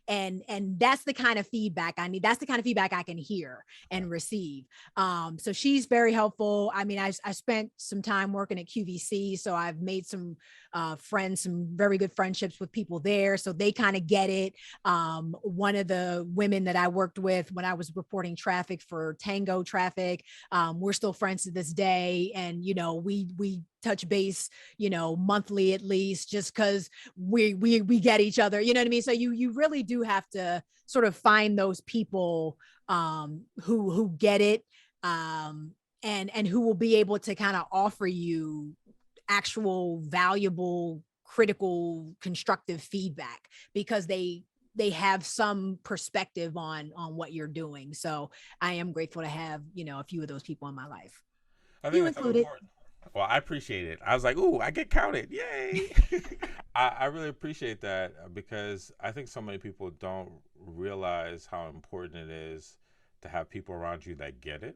And that's the kind of feedback I need. That's the kind of feedback I can hear and receive. So she's very helpful. I mean, I spent some time working at QVC, so I've made some friends, some very good friendships with people there. So they kind of get it. One of the women that I worked with when I was reporting traffic for Tango Traffic, we're still friends to this day. And, we touch base, monthly at least, just because we get each other, you know what I mean? So you really do have to sort of find those people who get it and who will be able to kind of offer you actual valuable, critical, constructive feedback because they have some perspective on what you're doing. So I am grateful to have, a few of those people in my life. I think that's included. Important. Well, I appreciate it. I was like, ooh, I get counted. Yay. I really appreciate that because I think so many people don't realize how important it is to have people around you that get it,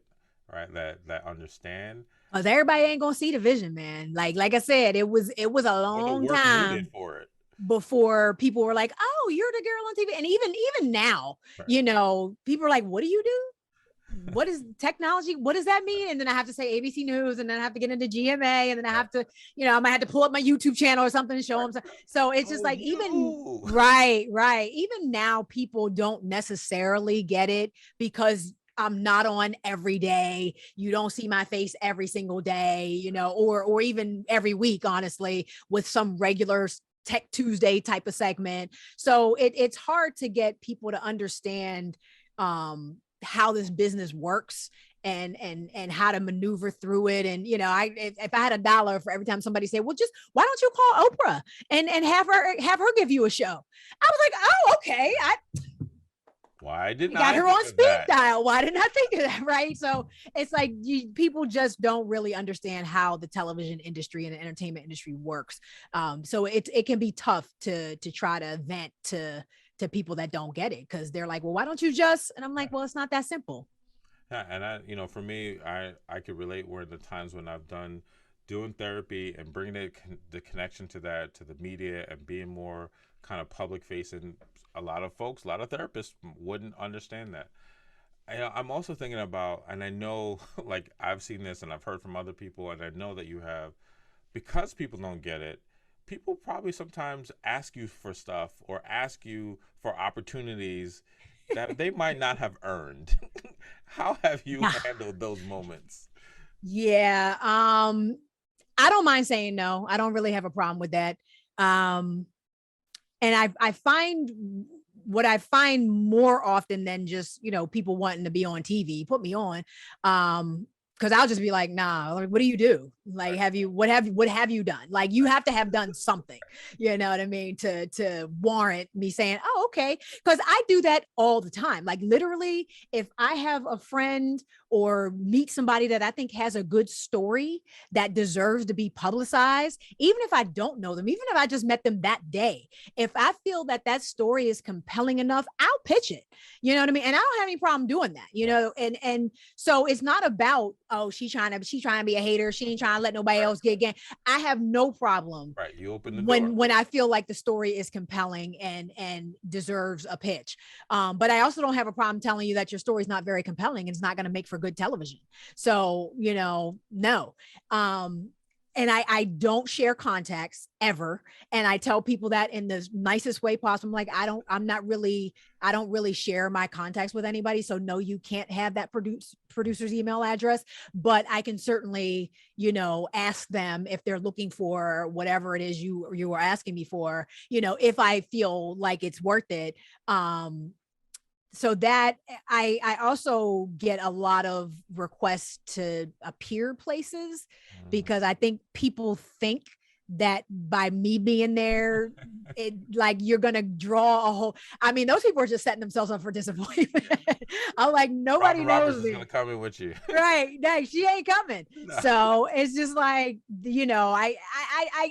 right? That understand. Because everybody ain't gonna see the vision, man. Like I said, it was a long time for it before people were like, "Oh, you're the girl on TV," and even now, right. People are like, "What do you do?" what is technology? What does that mean? And then I have to say ABC News, and then I have to get into GMA, and then I have to, I might have to pull up my YouTube channel or something to show them. So it's just like, even right. Even now, people don't necessarily get it because I'm not on every day. You don't see my face every single day, or even every week, honestly, with some regular Tech Tuesday type of segment. So it's hard to get people to understand how this business works and how to maneuver through it. And if I had $1 for every time somebody said, well, just why don't you call Oprah and have her give you a show? I was like, oh, okay. Why didn't I got her on speed dial? Why didn't I think of that? Right. So it's like people just don't really understand how the television industry and the entertainment industry works. So it can be tough to try to vent to people that don't get it, because they're like, well, why don't you just? And I'm like, well, it's not that simple. Yeah, and for me, I could relate where the times when I've doing therapy and bringing the connection to the media and being more kind of public facing. A lot of therapists wouldn't understand that. I'm also thinking about, and I know, like, I've seen this and I've heard from other people, and I know that you have, because people don't get it. People probably sometimes ask you for stuff or ask you for opportunities that they might not have earned. How have you handled those moments? Yeah. I don't mind saying no. I don't really have a problem with that. And I find what I find more often than just, people wanting to be on TV, put me on. Because I'll just be like, nah, like, what do you do? Like, what have you done? Like, you have to have done something, you know what I mean? To warrant me saying, oh, okay. Because I do that all the time. Like, literally, if I have a friend or meet somebody that I think has a good story that deserves to be publicized, even if I don't know them, even if I just met them that day, if I feel that story is compelling enough, I'll pitch it. You know what I mean? And I don't have any problem doing that, and so it's not about, oh, she's trying to be a hater. She ain't trying to let nobody else get again. I have no problem. Right. You open the door. When I feel like the story is compelling and deserves a pitch. But I also don't have a problem telling you that your story is not very compelling and it's not going to make for good television. So, no. And I don't share contacts ever. And I tell people that in the nicest way possible. I'm like, I don't really share my contacts with anybody. So no, you can't have that producer's email address, but I can certainly, ask them if they're looking for whatever it is you were asking me for, if I feel like it's worth it. So that I also get a lot of requests to appear places, because I think people think that by me being there, it like you're gonna draw a whole. I mean, those people are just setting themselves up for disappointment. I'm like, nobody knows Roberts is gonna come in with you, right? Like, she ain't coming. No. So it's just like, I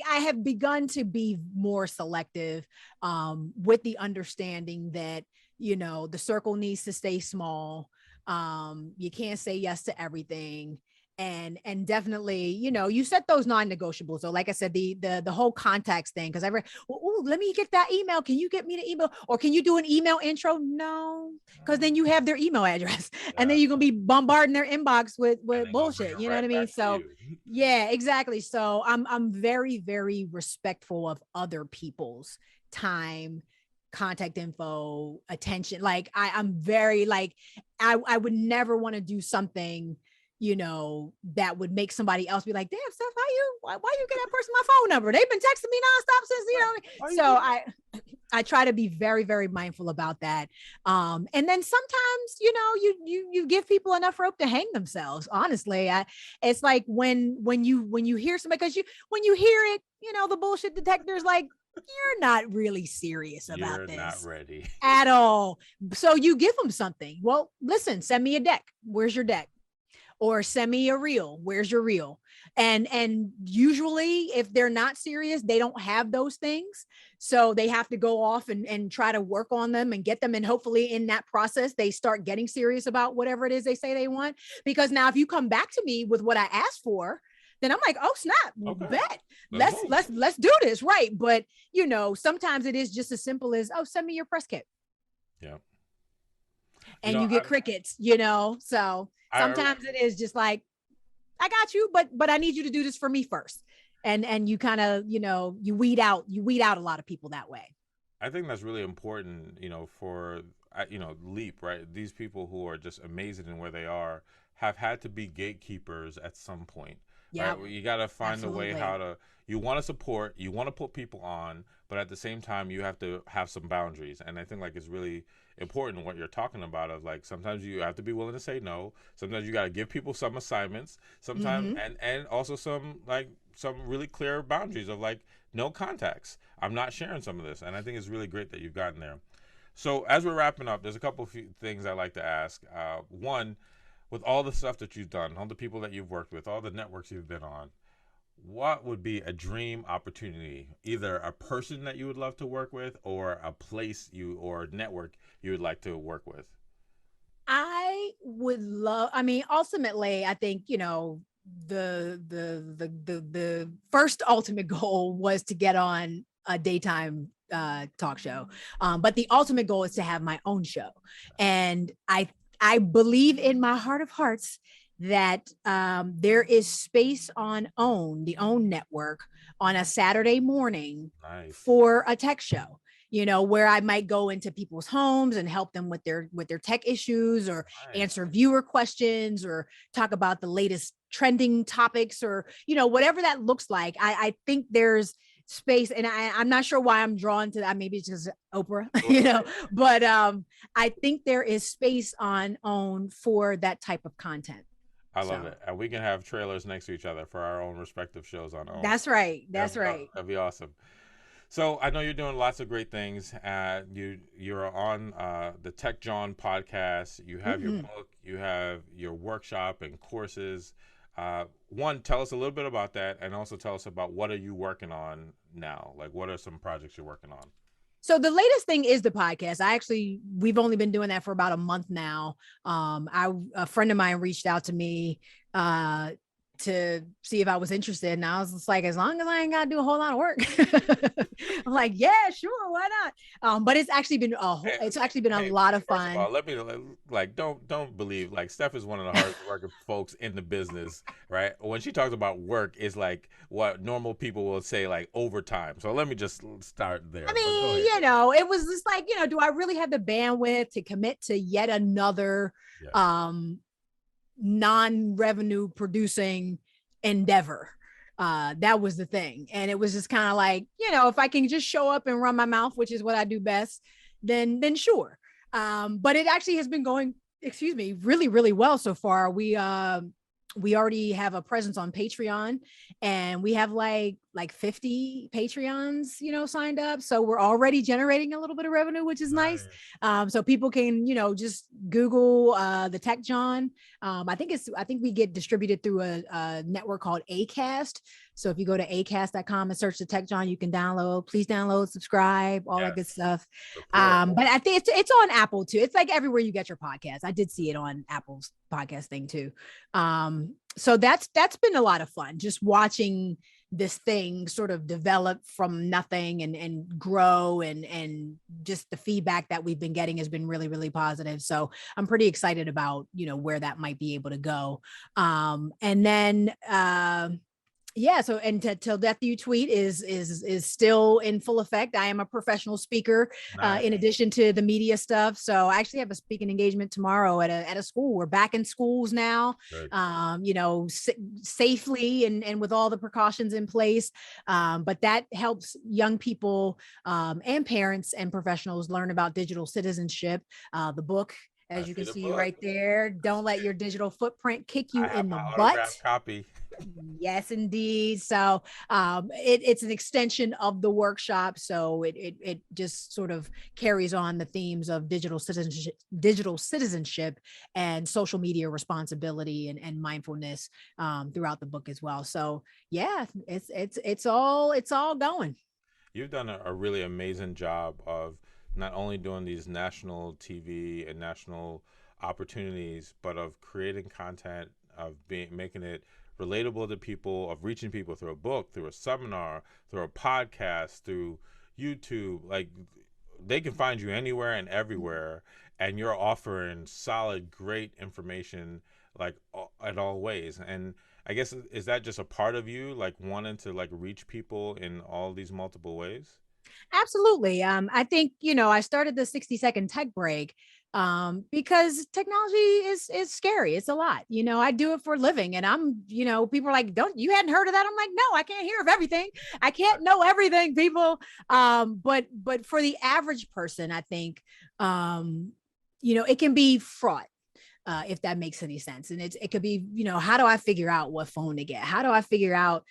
have begun to be more selective, with the understanding that the circle needs to stay small. You can't say yes to everything. And definitely, you set those non-negotiables. So like I said, the whole contacts thing, because let me get that email. Can you get me the email? Or can you do an email intro? No, because then you have their email address, and then you're going to be bombarding their inbox with bullshit. You know what I mean? So yeah, exactly. So I'm very, very respectful of other people's time, contact info, attention. Like I'm very like, I would never want to do something, that would make somebody else be like, damn, Steph, why you get that person my phone number? They've been texting me nonstop since, so I try to be very, very mindful about that. And then sometimes, you give people enough rope to hang themselves. Honestly, it's like when you hear somebody, because when you hear it, the bullshit detector's like, you're not really serious about this. You're not ready at all. So you give them something. Well, listen, send me a deck. Where's your deck? Or send me a reel. Where's your reel? And usually if they're not serious, they don't have those things. So they have to go off and try to work on them and get them. And hopefully in that process, they start getting serious about whatever it is they say they want. Because now if you come back to me with what I asked for, then I'm like, oh snap, okay. Bet. Let's do this. Right. But sometimes it is just as simple as, oh, send me your press kit. Yeah. You and know, you get crickets, you know? So I sometimes it is just like, I got you, but I need you to do this for me first. And you kind of, you weed out a lot of people that way. I think that's really important, for Leap, right? These people who are just amazing in where they are have had to be gatekeepers at some point, right? Yep, You got to find a way absolutely. how to. You want to support, you want to put people on, but at the same time, you have to have some boundaries. And I think like it's really important what you're talking about. Of like sometimes you have to be willing to say no. Sometimes you got to give people some assignments. Sometimes Mm-hmm. and also some really clear boundaries of like no contacts. I'm not sharing some of this, and I think it's really great that you've gotten there. So as we're wrapping up, there's a couple of few things I like to ask. One, with all the stuff that you've done, all the people that you've worked with, all the networks you've been on, what would be a dream opportunity? Either a person that you would love to work with, or a place or network you would like to work with. I would love, I mean, ultimately, I think, the first ultimate goal was to get on a daytime talk show. But the ultimate goal is to have my own show. And I believe in my heart of hearts that there is space on the OWN network on a Saturday morning Nice. for a tech show, where I might go into people's homes and help them with their tech issues, or Nice. answer viewer questions, or talk about the latest trending topics, or whatever that looks like. I think there's space, and I'm not sure why I'm drawn to that. Maybe it's just Oprah, but I think there is space on OWN for that type of content. I love So it. And we can have trailers next to each other for our own respective shows on OWN. that's right. That's right. That'd be awesome. So I know you're doing lots of great things. You're on the Tech John podcast. You have your Mhm. book. You have your workshop and courses. One, tell us a little bit about that, and also tell us about what are you working on now. Like, what are some projects you're working on? So the latest thing is the podcast. We've only been doing that for about a month now. A friend of mine reached out to me uh, to see if I was interested, and I was just like, as long as I ain't got to do a whole lot of work, I'm like, yeah, sure, why not? But it's actually been a Hey, lot of first of fun. all, let me like don't believe like Steph is one of the hardest working folks in the business, right? When she talks about work, it's like what normal people will say like overtime. So let me just start I there. But go mean, ahead. it was just like, do I really have the bandwidth to commit to yet another Yes. um non-revenue producing endeavor? That was the thing. And it was just kind of like, if I can just show up and run my mouth, which is what I do best, then sure. But it actually has been going, excuse me, really, really well so far. We already have a presence on Patreon, and we have like 50 Patreons, signed up. So we're already generating a little bit of revenue, which is nice. Nice. So people can, just Google the Tech John. I think we get distributed through a network called Acast. So if you go to acast.com and search the Tech John, you can download. Please download, subscribe, all that good Yes. stuff. Support. But I think it's on Apple too. It's like everywhere you get your podcast. I did see it on Apple's podcast thing too. So that's been a lot of fun, just watching this thing sort of develop from nothing and grow, and just the feedback that we've been getting has been really, really positive. So I'm pretty excited about, where that might be able to go. And then yeah, so and Till Death You Tweet is still in full effect. I am a professional speaker Nice. in addition to the media stuff. So I actually have a speaking engagement tomorrow at a school. We're back in schools now, Good. safely and with all the precautions in place. But that helps young people and parents and professionals learn about digital citizenship. The book, I as you see can the see book. right there, Don't Let Your Digital Footprint Kick You I have in the my Butt. autographed copy. Yes, indeed. So it's an extension of the workshop. So it just sort of carries on the themes of digital citizenship, and social media responsibility, and mindfulness throughout the book as well. So yeah, it's all going. You've done a really amazing job of not only doing these national TV and national opportunities, but of creating content, of making it relatable to people, of reaching people through a book, through a seminar, through a podcast, through YouTube. Like they can find you anywhere and everywhere, and you're offering solid, great information like at all ways. And I guess, is that just a part of you, like wanting to like reach people in all these multiple ways? Absolutely. I think, I started the 60-second tech break because technology is scary. It's a lot. I do it for a living, and people are like, don't you hadn't heard of that? I'm like, no, I can't hear of everything. I can't know everything, people. But for the average person, I think, it can be fraught. If that makes any sense. And it could be, how do I figure out what phone to get? How do I figure out,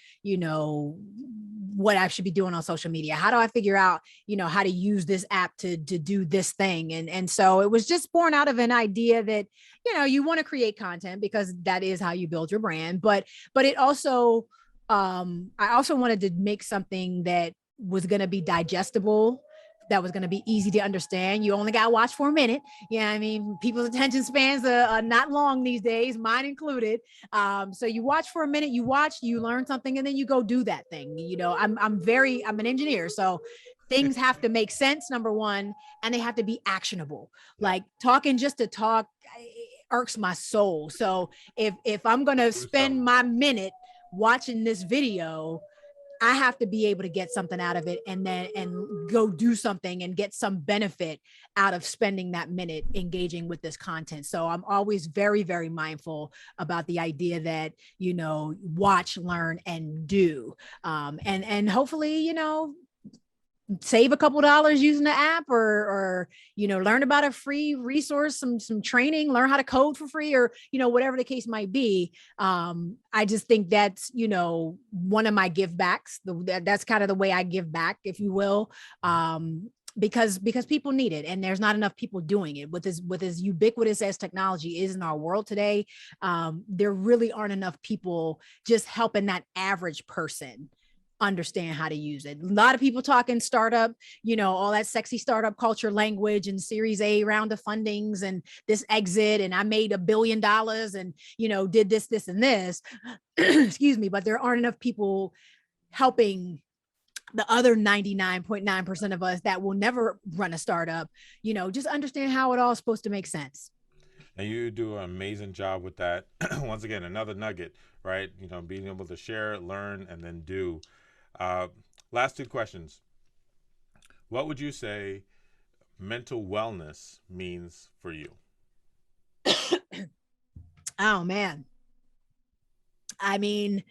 what I should be doing on social media? How do I figure out, how to use this app to do this thing? And so it was just born out of an idea that, you want to create content because that is how you build your brand. But it also, I also wanted to make something that was going to be digestible, that was going to be easy to understand. You only got to watch for a minute. Yeah, I mean, people's attention spans are not long these days, mine included. So you watch for a minute, you learn something, and then you go do that thing. I'm an engineer, so things have to make sense, number one, and they have to be actionable. Like talking just to talk irks my soul. So if I'm going to spend my minute watching this video, I have to be able to get something out of it and go do something and get some benefit out of spending that minute engaging with this content. So I'm always very, very mindful about the idea that, watch, learn, and do. And hopefully, save a couple dollars using the app, or learn about a free resource, some training, learn how to code for free, or whatever the case might be. I just think that's one of my give backs. That's kind of the way I give back, if you will. Because people need it, and there's not enough people doing it with as ubiquitous as technology is in our world today. There really aren't enough people just helping that average person understand how to use it. A lot of people talking startup, all that sexy startup culture language, and Series A round of fundings, and this exit, and I made $1 billion, and did this and this. Excuse me, but there aren't enough people helping the other 99.9% of us that will never run a startup, just understand how it all is supposed to make sense. And you do an amazing job with that. Once again, another nugget, right? Being able to share, learn, and then do. Last two questions. What would you say mental wellness means for you? Oh man. I mean,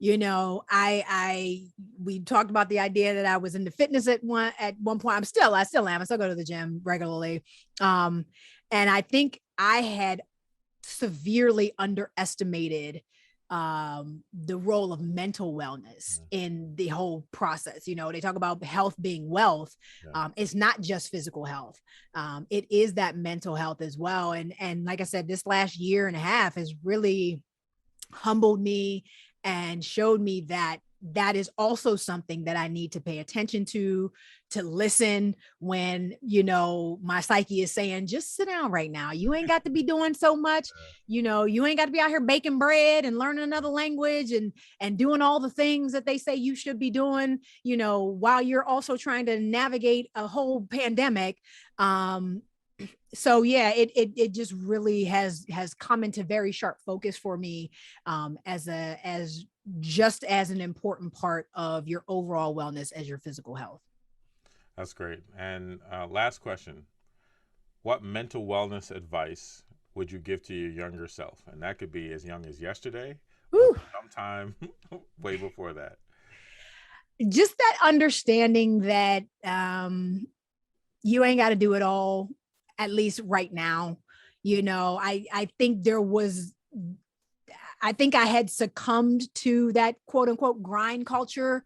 we talked about the idea that I was into fitness at one point. I still am. I still go to the gym regularly. And I think I had severely underestimated the role of mental wellness in the whole process. They talk about health being wealth. It's not just physical health. It is that mental health as well. And like I said, this last year and a half has really humbled me and showed me that is also something that I need to pay attention to listen when, my psyche is saying, just sit down right now. You ain't got to be doing so much. You ain't got to be out here baking bread and learning another language and doing all the things that they say you should be doing, while you're also trying to navigate a whole pandemic. So yeah, it just really has come into very sharp focus for me, as just as an important part of your overall wellness as your physical health. That's great. And last question. What mental wellness advice would you give to your younger self? And that could be as young as yesterday or sometime way before that. Just that understanding that you ain't got to do it all, at least right now. I think I think I had succumbed to that quote unquote grind culture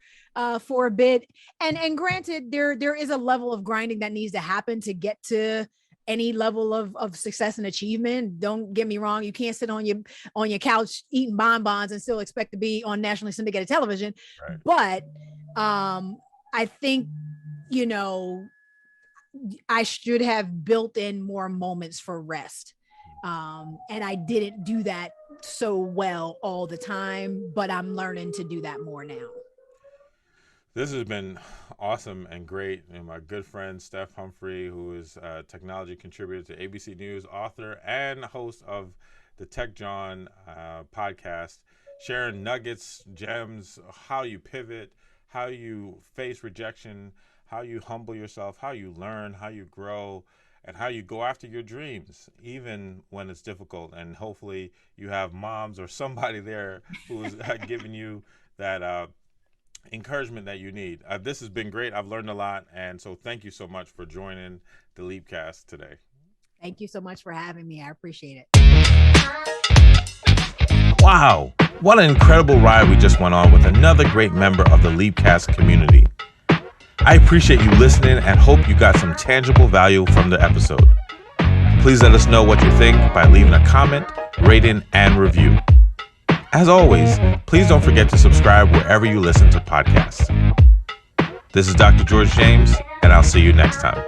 for a bit. And granted, there is a level of grinding that needs to happen to get to any level of success and achievement. Don't get me wrong. You can't sit on your couch eating bonbons and still expect to be on nationally syndicated television. Right. But I think, I should have built in more moments for rest. And I didn't do that so well all the time, but I'm learning to do that more now. This has been awesome and great. And my good friend, Steph Humphrey, who is a technology contributor to ABC News, author, and host of the Tech John podcast, sharing nuggets, gems, how you pivot, how you face rejection, how you humble yourself, how you learn, how you grow, and how you go after your dreams, even when it's difficult. And hopefully you have moms or somebody there who's giving you that encouragement that you need. This has been great. I've learned a lot. And so thank you so much for joining the Leapcast today. Thank you so much for having me. I appreciate it. Wow. What an incredible ride we just went on with another great member of the Leapcast community. I appreciate you listening and hope you got some tangible value from the episode. Please let us know what you think by leaving a comment, rating, and review. As always, please don't forget to subscribe wherever you listen to podcasts. This is Dr. George James, and I'll see you next time.